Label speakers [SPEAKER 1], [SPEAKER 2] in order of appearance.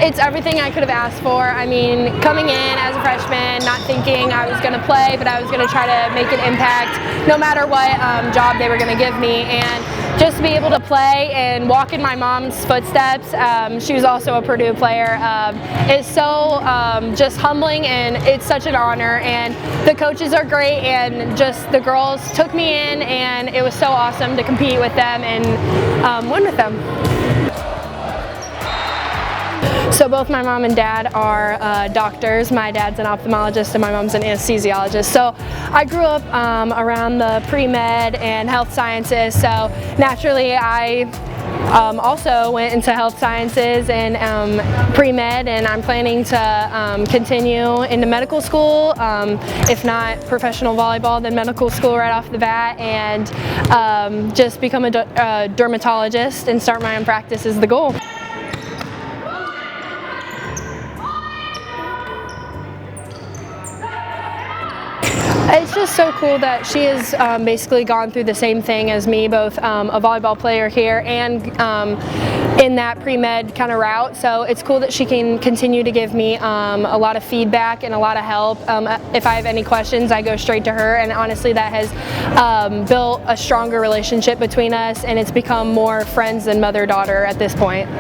[SPEAKER 1] It's everything I could have asked for. I mean, coming in as a freshman, not thinking I was going to play, but I was going to try to make an impact no matter what job they were going to give me. And just to be able to play and walk in my mom's footsteps, she was also a Purdue player, is so just humbling, and it's such an honor. And the coaches are great, and just the girls took me in, and it was so awesome to compete with them and win with them. So both my mom and dad are doctors. My dad's an ophthalmologist and my mom's an anesthesiologist. So I grew up around the pre-med and health sciences, so naturally I also went into health sciences and pre-med, and I'm planning to continue into medical school, if not professional volleyball, then medical school right off the bat, and just become a dermatologist and start my own practice is the goal. It's just so cool that she has basically gone through the same thing as me, both a volleyball player here and in that pre-med kind of route. So it's cool that she can continue to give me a lot of feedback and a lot of help. If I have any questions, I go straight to her, and honestly that has built a stronger relationship between us, and it's become more friends than mother-daughter at this point.